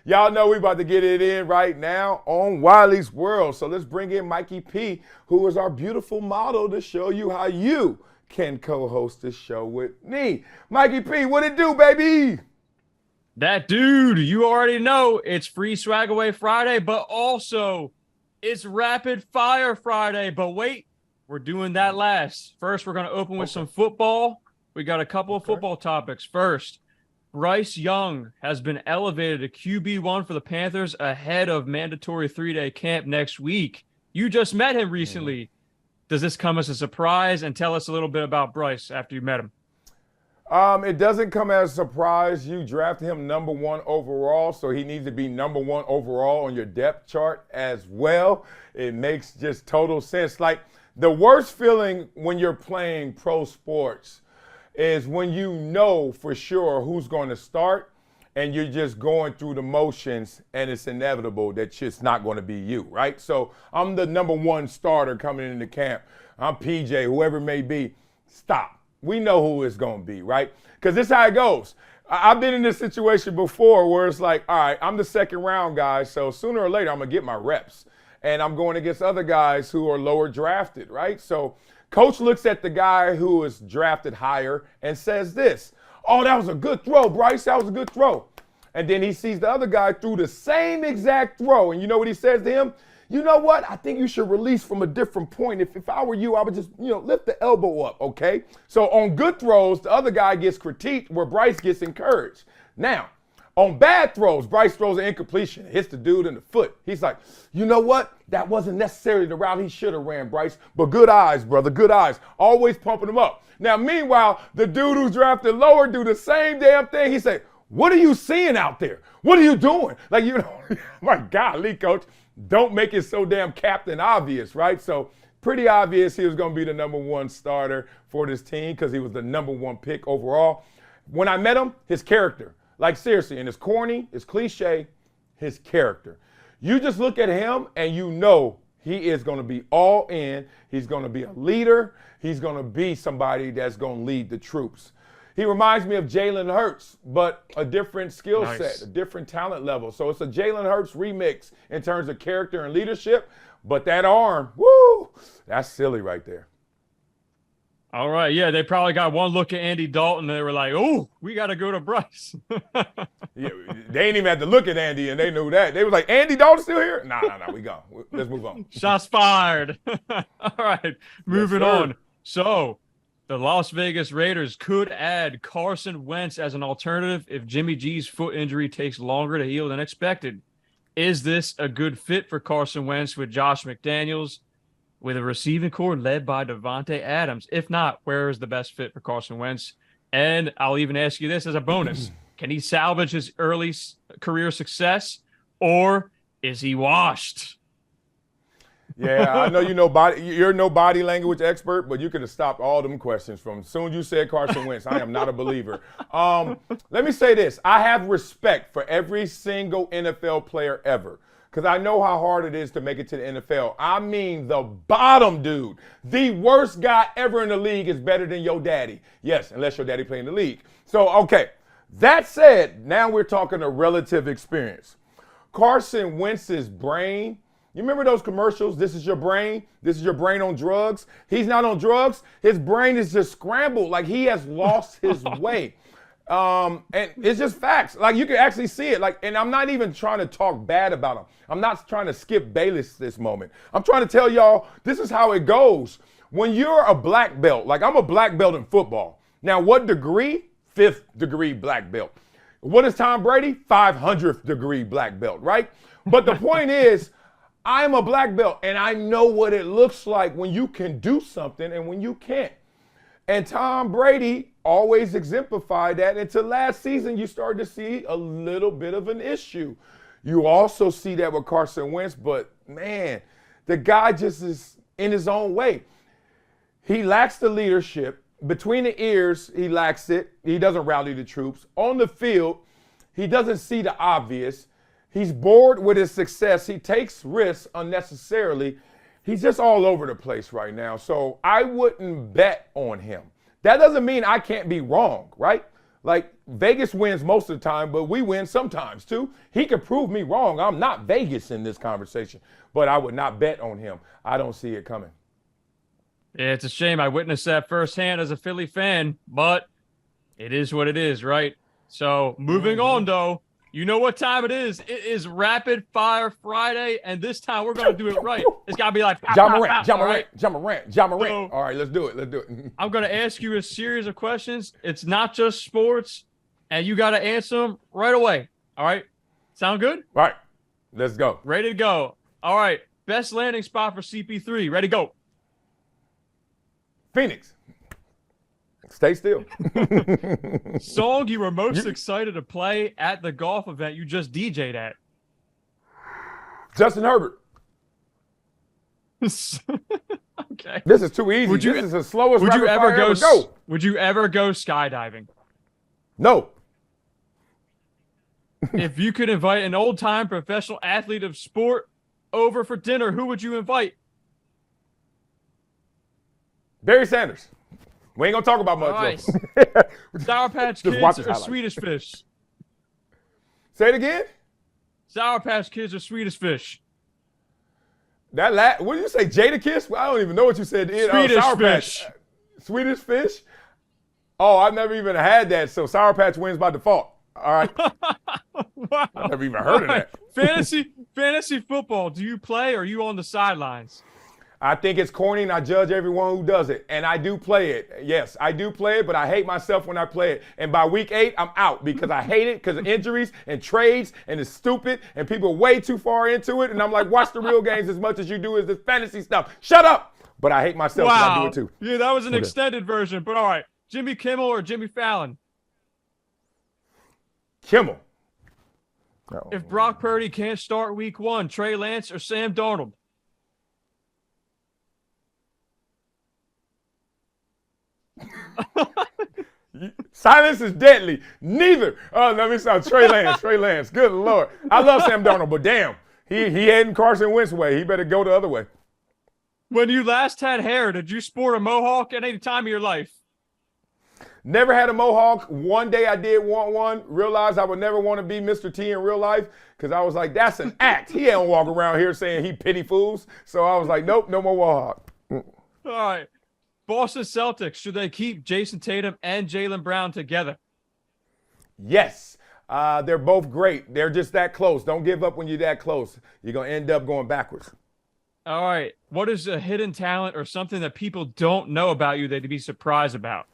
Y'all know we about to get it in right now on Wiley's World. So let's bring in Mikey P, who is our beautiful model to show you how you can co-host this show with me. Mikey P, what it do, baby? That dude, you already know it's Free Swag Away Friday, but also it's Rapid Fire Friday. But wait, we're doing that last. First, we're going to open with some football. We got a couple of football topics. First, Bryce Young has been elevated to QB1 for the Panthers ahead of mandatory 3-day camp next week. You just met him recently. Does this come as a surprise? And tell us a little bit about Bryce after you met him. It doesn't come as a surprise. You drafted him number 1 overall, so he needs to be number 1 overall on your depth chart as well. It makes just total sense. Like, the worst feeling when you're playing pro sports is when you know for sure who's going to start and you're just going through the motions and it's inevitable that it's not going to be you, right? So I'm the number 1 starter coming into camp. I'm PJ, whoever it may be. Stop. We know who it's going to be, right? Because this is how it goes. I've been in this situation before where it's like, all right, I'm the second round guy, so sooner or later I'm going to get my reps. And I'm going against other guys who are lower drafted, right? So coach looks at the guy who is drafted higher and says this, oh, that was a good throw, Bryce. That was a good throw. And then he sees the other guy threw the same exact throw. And you know what he says to him? You know what? I think you should release from a different point. If I were you, I would just, lift the elbow up, okay? So on good throws, the other guy gets critiqued where Bryce gets encouraged. Now, on bad throws, Bryce throws an incompletion, hits the dude in the foot. He's like, you know what? That wasn't necessarily the route he should have ran, Bryce. But good eyes, brother, good eyes. Always pumping him up. Now, meanwhile, the dude who's drafted lower do the same damn thing. He say, what are you seeing out there? What are you doing? Like, my golly, coach. Don't make it so damn captain obvious, right? So pretty obvious he was going to be the number 1 starter for this team because he was the number 1 pick overall. When I met him, his character, like seriously, and it's corny, it's cliche, his character. You just look at him and you know he is going to be all in. He's going to be a leader. He's going to be somebody that's going to lead the troops. He reminds me of Jalen Hurts, but a different skill set, a different talent level. So it's a Jalen Hurts remix in terms of character and leadership. But that arm, woo, that's silly right there. All right, yeah, they probably got one look at Andy Dalton and they were like, oh, we got to go to Bryce. Yeah, they ain't even had to look at Andy and they knew that. They was like, Andy Dalton still here? Nah, we gone. Let's move on. Shots fired. All right, moving on. So the Las Vegas Raiders could add Carson Wentz as an alternative if Jimmy G's foot injury takes longer to heal than expected. Is this a good fit for Carson Wentz with Josh McDaniels, with a receiving core led by Devontae Adams? If not, where is the best fit for Carson Wentz? And I'll even ask you this as a bonus. Can he salvage his early career success, or is he washed? Yeah, I know you're no body language expert, but you could have stopped all them questions from as soon as you said Carson Wentz. I am not a believer. Let me say this. I have respect for every single NFL player ever because I know how hard it is to make it to the NFL. I mean the bottom dude. The worst guy ever in the league is better than your daddy. Yes, unless your daddy played in the league. So, okay. That said, now we're talking a relative experience. Carson Wentz's brain, you remember those commercials? This is your brain. This is your brain on drugs. He's not on drugs. His brain is just scrambled. Like he has lost his way. And it's just facts. Like you can actually see it. Like, and I'm not even trying to talk bad about him. I'm not trying to skip Bayless this moment. I'm trying to tell y'all this is how it goes. When you're a black belt, like I'm a black belt in football. Now, what degree? 5th degree black belt. What is Tom Brady? 500th degree black belt, right? But the point is, I'm a black belt, and I know what it looks like when you can do something and when you can't. And Tom Brady always exemplified that until last season you started to see a little bit of an issue. You also see that with Carson Wentz, but man, the guy just is in his own way. He lacks the leadership. Between the ears, he lacks it. He doesn't rally the troops. On the field, he doesn't see the obvious. He's bored with his success. He takes risks unnecessarily. He's just all over the place right now. So I wouldn't bet on him. That doesn't mean I can't be wrong, right? Like, Vegas wins most of the time, but we win sometimes too. He could prove me wrong. I'm not Vegas in this conversation, but I would not bet on him. I don't see it coming. Yeah, it's a shame. I witnessed that firsthand as a Philly fan, but it is what it is, right? So moving on, though, you know what time it is. It is Rapid Fire Friday, and this time we're going to do it right. It's got to be like John Morant. All right, let's do it. I'm going to ask you a series of questions. It's not just sports, and you got to answer them right away. All right? Sound good? All right, let's go. Ready to go. All right, best landing spot for CP3. Ready, go. Phoenix. Stay still. Song you were most excited to play at the golf event you just DJ'd at. Justin Herbert. Okay. This is too easy. This is the slowest rapid fire ever go. Would you ever go skydiving? No. If you could invite an old-time professional athlete of sport over for dinner, who would you invite? Barry Sanders. We ain't gonna talk about much. Nice. Sour Patch Kids or Swedish Fish? Say it again. Sour Patch Kids or Swedish Fish? What did you say? Jada Kiss? Well, I don't even know what you said. Swedish Sour Fish. Patch. Swedish Fish? Oh, I've never even had that. So Sour Patch wins by default. All right. Wow. I've never even heard of that. Fantasy football. Do you play or are you on the sidelines? I think it's corny, and I judge everyone who does it. And I do play it. Yes, I do play it, but I hate myself when I play it. And by week 8, I'm out because I hate it because of injuries and trades, and it's stupid, and people are way too far into it. And I'm like, watch the real games as much as you do is this fantasy stuff. Shut up! But I hate myself when I do it too. Yeah, that was an extended version, but all right. Jimmy Kimmel or Jimmy Fallon? Kimmel. If Brock Purdy can't start week 1, Trey Lance or Sam Darnold? Silence is deadly. Neither. Let me start. Trey Lance. Good Lord. I love Sam Darnold, but damn, he heading Carson Wentz way. He better go the other way. When you last had hair, did you sport a mohawk at any time of your life? Never had a mohawk. One day I did want one. Realized I would never want to be Mr. T in real life because I was like, that's an act. He don't walk around here saying he pity fools. So I was like, nope, no more mohawk. All right. Boston Celtics, should they keep Jason Tatum and Jaylen Brown together? Yes. They're both great. They're just that close. Don't give up when you're that close. You're going to end up going backwards. All right. What is a hidden talent or something that people don't know about you they'd be surprised about?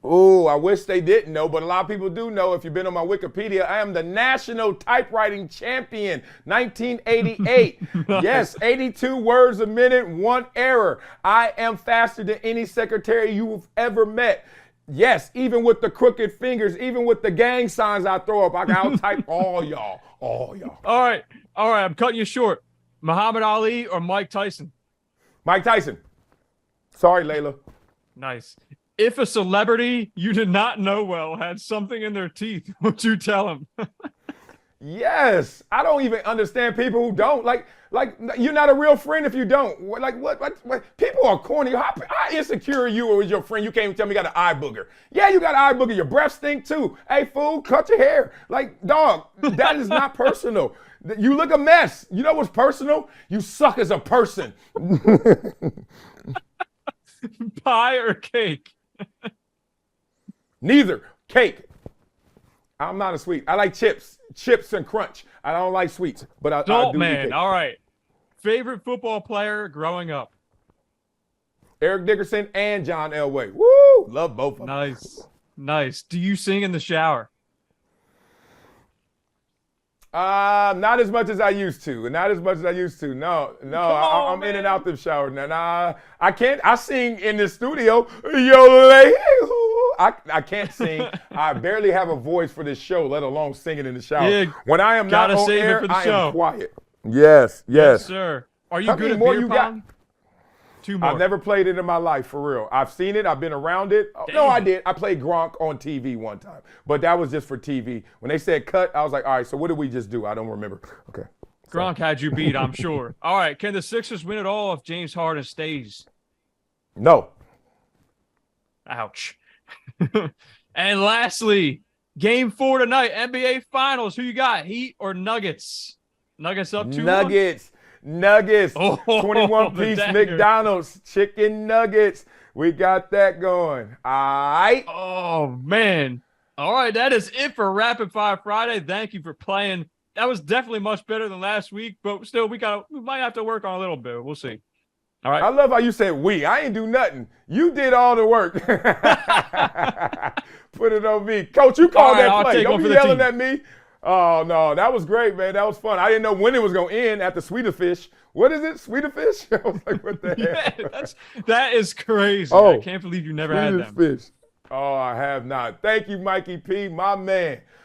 Oh, I wish they didn't know, but a lot of people do know. If you've been on my Wikipedia, I am the national typewriting champion, 1988. Nice. Yes, 82 words a minute, 1 error. I am faster than any secretary you've ever met. Yes, even with the crooked fingers, even with the gang signs I throw up, I can out-type all y'all. All y'all. All right, I'm cutting you short. Muhammad Ali or Mike Tyson? Mike Tyson. Sorry, Layla. Nice. If a celebrity you did not know well had something in their teeth, would you tell them? Yes. I don't even understand people who don't. Like you're not a real friend if you don't. Like, what? People are corny. How insecure are you or is your friend? You can't even tell me you got an eye booger. Yeah, you got an eye booger. Your breath stink too. Hey, fool, cut your hair. Like, dog, that is not personal. You look a mess. You know what's personal? You suck as a person. Pie or cake? Neither. Cake. I'm not a sweet. I like chips and crunch. I don't like sweets, but I do man. eat cake. All right. Favorite football player growing up? Eric Dickerson and John Elway. Woo! Love both of them. Nice. Do you sing in the shower? Not as much as I used to. No, I'm in and out the shower. Nah, I can't. I sing in the studio. I can't sing. I barely have a voice for this show, let alone singing in the shower. Yeah, when I am not on air, I show. am quiet. Yes. Yes, sir. Are you good at beer pong? 2 more. I've never played it in my life, for real. I've seen it. I've been around it. Damn. No, I did. I played Gronk on TV one time, but that was just for TV. When they said cut, I was like, all right, so what did we just do? I don't remember. Okay. Gronk had you beat, I'm sure. All right, can the Sixers win it all if James Harden stays? No. Ouch. And lastly, game 4 tonight, NBA Finals. Who you got, Heat or Nuggets? Nuggets up 2-1. Nuggets. Oh, 21-piece the dagger. McDonald's chicken nuggets. We got that going. All right. Oh, man. All right, that is it for Rapid Fire Friday. Thank you for playing. That was definitely much better than last week, but still, we might have to work on a little bit. We'll see. All right. I love how you said we. I ain't do nothing. You did all the work. Put it on me. Coach, you called that play. Don't be yelling at me. Oh, no. That was great, man. That was fun. I didn't know when it was going to end after Sweeter Fish. What is it? Sweeter Fish? I was like, what the hell? Yeah, that is crazy. Oh, I can't believe you never had them. Fish. Oh, I have not. Thank you, Mikey P, my man.